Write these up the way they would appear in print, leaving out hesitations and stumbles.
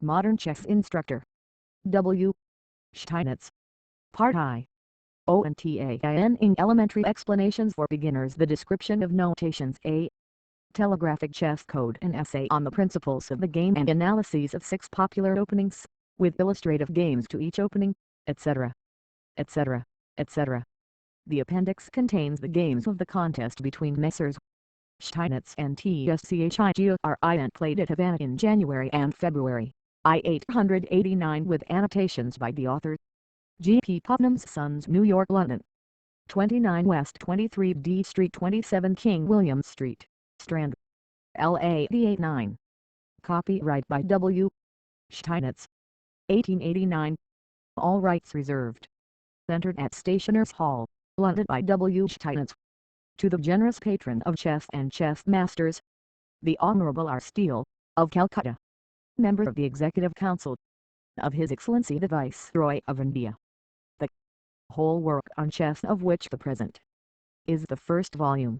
Modern Chess Instructor. W. Steinitz. Part I. ONTAIN Elementary Explanations for Beginners. The description of notations. A. Telegraphic chess code. An essay on the principles of the game and analyses of 6 popular openings, with illustrative games to each opening, etc. etc. etc. The appendix contains the games of the contest between Messrs. Steinitz and TSCHIGORIN played at Havana in January and February, I-889, with annotations by the author. G. P. Putnam's Sons, New York, London. 29 West 23 D Street, 27 King William Street, Strand, LA. D89. Copyright by W. Steinitz. 1889. All rights reserved. Entered at Stationers' Hall, London, by W. Steinitz. To the generous patron of chess and chess masters, the Honourable R. Steele, of Calcutta, member of the Executive Council of His Excellency the Viceroy of India. The whole work on chess, of which the present is the first volume,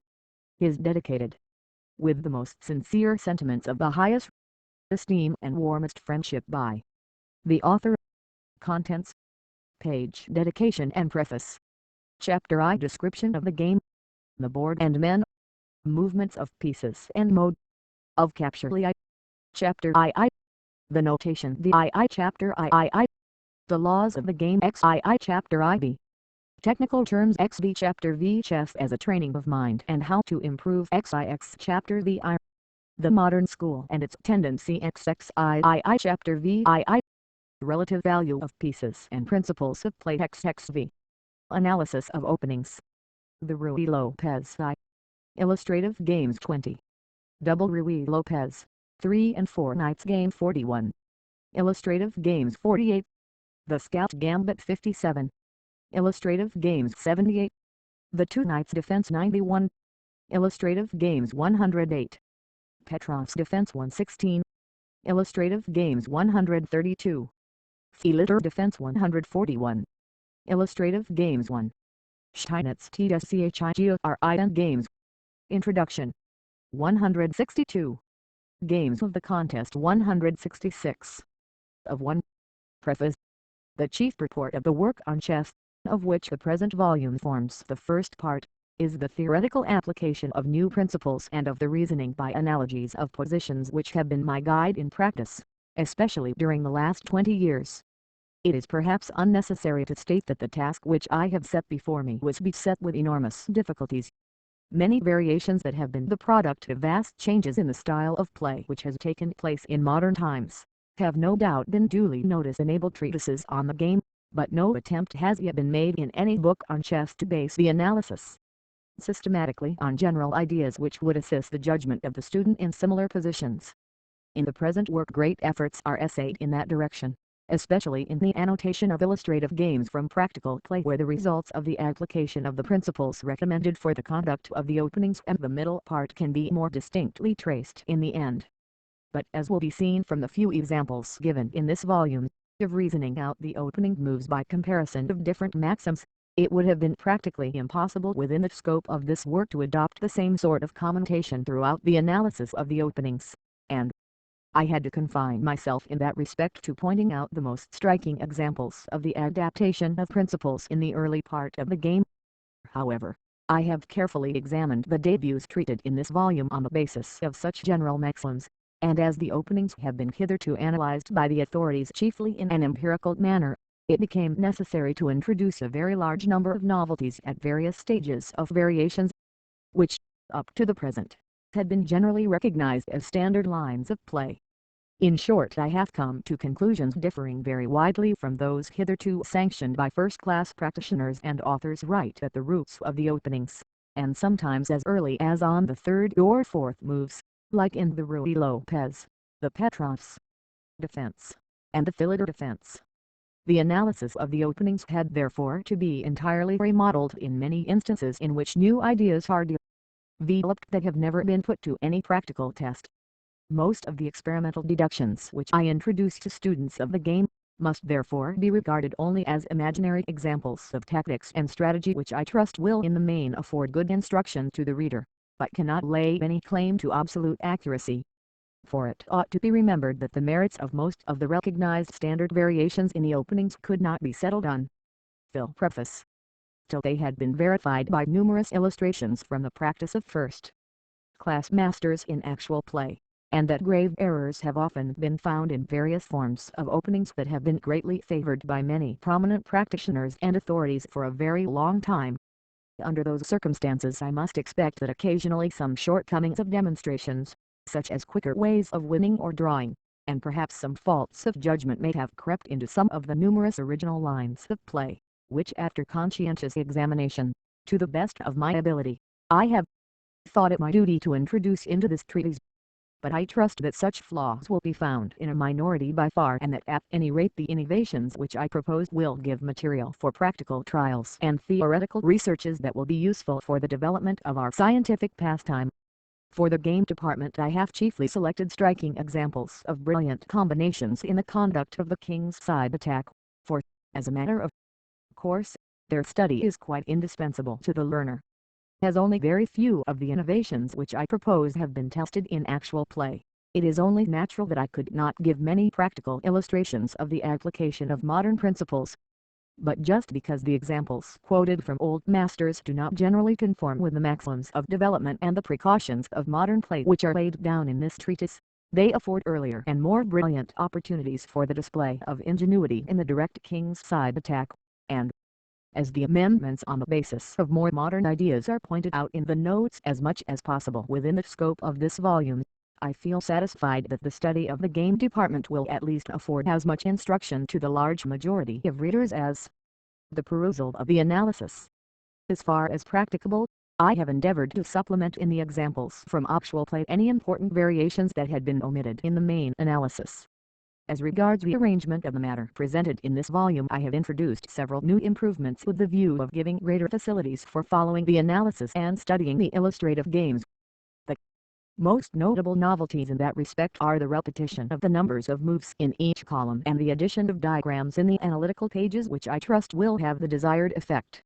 is dedicated, with the most sincere sentiments of the highest esteem and warmest friendship, by the author. Contents. Page dedication and preface. Chapter I. Description of the game, the board and men, movements of pieces and mode of capture. Chapter II. The notation. The II. Chapter III. The laws of the game. XII. Chapter IV. Technical terms. XV. Chapter V. Chess as a training of mind and how to improve. XIX. Chapter VI. The modern school and its tendency. XXII. Chapter VII. Relative value of pieces and principles of play. XXV. Analysis of openings. The Ruy Lopez I. Illustrative games. 20. Double Ruy Lopez, 3 and 4 Knights game. 41. Illustrative games. 48. The Scout Gambit. 57. Illustrative games. 78. The Two Knights defense. 91. Illustrative games. 108. Petrov's defense. 116. Illustrative games. 132. Feliter defense. 141. Illustrative games. 1. Steinitz TSCHIGORIN games. Introduction. 162. Games of the contest. 166. Of 1. Preface. The chief purport of the work on chess, of which the present volume forms the first part, is the theoretical application of new principles and of the reasoning by analogies of positions which have been my guide in practice, especially during the last 20 years. It is perhaps unnecessary to state that the task which I have set before me was beset with enormous difficulties. Many variations that have been the product of vast changes in the style of play which has taken place in modern times, have no doubt been duly noticed in able treatises on the game, but no attempt has yet been made in any book on chess to base the analysis systematically on general ideas which would assist the judgment of the student in similar positions. In the present work great efforts are essayed in that direction, especially in the annotation of illustrative games from practical play, where the results of the application of the principles recommended for the conduct of the openings and the middle part can be more distinctly traced in the end. But as will be seen from the few examples given in this volume, of reasoning out the opening moves by comparison of different maxims, it would have been practically impossible within the scope of this work to adopt the same sort of commentation throughout the analysis of the openings, and I had to confine myself in that respect to pointing out the most striking examples of the adaptation of principles in the early part of the game. However, I have carefully examined the debuts treated in this volume on the basis of such general maxims, and as the openings have been hitherto analyzed by the authorities chiefly in an empirical manner, it became necessary to introduce a very large number of novelties at various stages of variations, which, up to the present, had been generally recognized as standard lines of play. In short, I have come to conclusions differing very widely from those hitherto sanctioned by first-class practitioners and authors right at the roots of the openings, and sometimes as early as on the third or fourth moves, like in the Ruy Lopez, the Petrov's defense, and the Feliter defense. The analysis of the openings had therefore to be entirely remodeled in many instances in which new ideas are developed that have never been put to any practical test. Most of the experimental deductions which I introduce to students of the game, must therefore be regarded only as imaginary examples of tactics and strategy which I trust will in the main afford good instruction to the reader, but cannot lay any claim to absolute accuracy. for it ought to be remembered that the merits of most of the recognized standard variations in the openings could not be settled on Phil preface till they had been verified by numerous illustrations from the practice of first-class masters in actual play, and that grave errors have often been found in various forms of openings that have been greatly favored by many prominent practitioners and authorities for a very long time. Under those circumstances I must expect that occasionally some shortcomings of demonstrations, such as quicker ways of winning or drawing, and perhaps some faults of judgment may have crept into some of the numerous original lines of play, which after conscientious examination, to the best of my ability, I have thought it my duty to introduce into this treatise. But I trust that such flaws will be found in a minority by far, and that at any rate the innovations which I propose will give material for practical trials and theoretical researches that will be useful for the development of our scientific pastime. For the game department I have chiefly selected striking examples of brilliant combinations in the conduct of the king's side attack, for, as a matter of course, their study is quite indispensable to the learner. As only very few of the innovations which I propose have been tested in actual play, it is only natural that I could not give many practical illustrations of the application of modern principles. But just because the examples quoted from old masters do not generally conform with the maxims of development and the precautions of modern play which are laid down in this treatise, they afford earlier and more brilliant opportunities for the display of ingenuity in the direct king's side attack, and, as the amendments on the basis of more modern ideas are pointed out in the notes as much as possible within the scope of this volume, I feel satisfied that the study of the game department will at least afford as much instruction to the large majority of readers as the perusal of the analysis. As far as practicable, I have endeavored to supplement in the examples from actual play any important variations that had been omitted in the main analysis. As regards the arrangement of the matter presented in this volume, I have introduced several new improvements with the view of giving greater facilities for following the analysis and studying the illustrative games. The most notable novelties in that respect are the repetition of the numbers of moves in each column and the addition of diagrams in the analytical pages, which I trust will have the desired effect.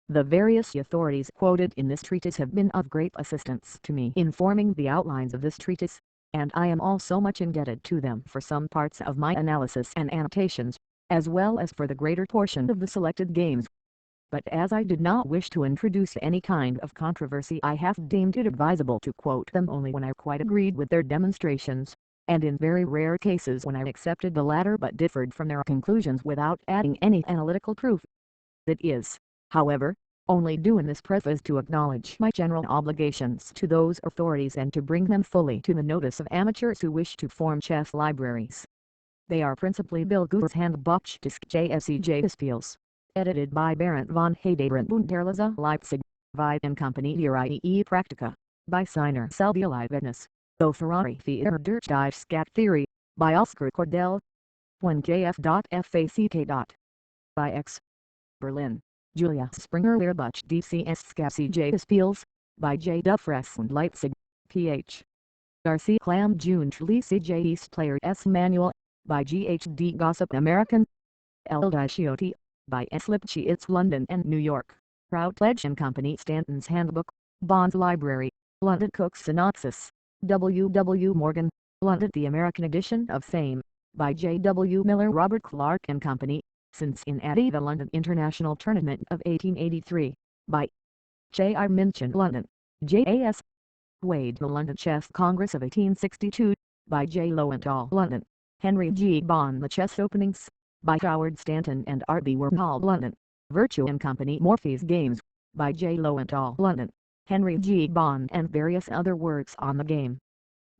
The various authorities quoted in this treatise have been of great assistance to me in forming the outlines of this treatise, and I am also much indebted to them for some parts of my analysis and annotations, as well as for the greater portion of the selected games. But as I did not wish to introduce any kind of controversy, I have deemed it advisable to quote them only when I quite agreed with their demonstrations, and in very rare cases when I accepted the latter but differed from their conclusions without adding any analytical proof. It is, however, only due in this preface to acknowledge my general obligations to those authorities and to bring them fully to the notice of amateurs who wish to form chess libraries. They are principally Billguer's Handbuch des JSCJ-Spiels, edited by Bernd von Heydebrandt Bunterlose Leipzig, Vide and Company Iii Practica, by Seiner Selbierliebnis, O Ferrari für der Theory, by Oskar Cordell, 1kf.fack. By X. Berlin. Julia Springer Lehrbuch DCS CJ Spiels, by J. Dufresne und Leipzig, Ph. Garcia Clam June CJ East Player S. Manual, by G. H. D. Gossip American. L. Dischiotti, by S. Lipchitz London and New York, Routledge and Company Stanton's Handbook, Bond's Library, London Cook's Synopsis, W. W. Morgan, London The American Edition of Same, by J. W. Miller Robert Clark and Company, Cincinnati The London International Tournament of 1883, by J. R. Minchin London, J. A. S. Wade The London Chess Congress of 1862, by J. Lowenthal London, Henry G. Bond The Chess Openings, by Howard Stanton and R. B. Warhol London, Virtue and Company Morphy's Games, by J. Lowenthal London, Henry G. Bond and various other works on the game.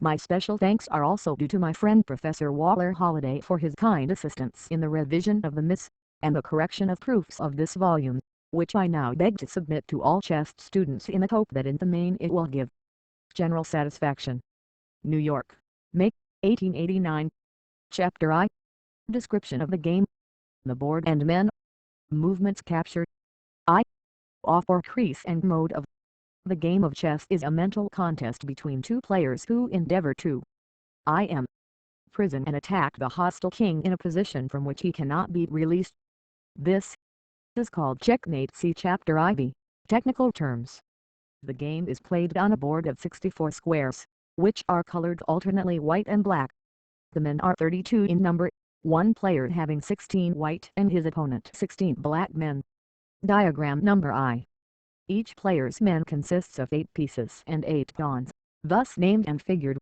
My special thanks are also due to my friend Professor Waller Holliday for his kind assistance in the revision of the myths, and the correction of proofs of this volume, which I now beg to submit to all chess students in the hope that in the main it will give general satisfaction. New York, May, 1889. Chapter I. Description of the game. The board and men. Movements captured. I. Off or crease and mode of. The game of chess is a mental contest between two players who endeavor to prison and attack the hostile king in a position from which he cannot be released. This is called checkmate. See Chapter IV. Technical terms. The game is played on a board of 64 squares, which are colored alternately white and black. The men are 32 in number, one player having 16 white and his opponent 16 black men. Diagram number I. Each player's men consists of 8 pieces and 8 pawns, thus named and figured.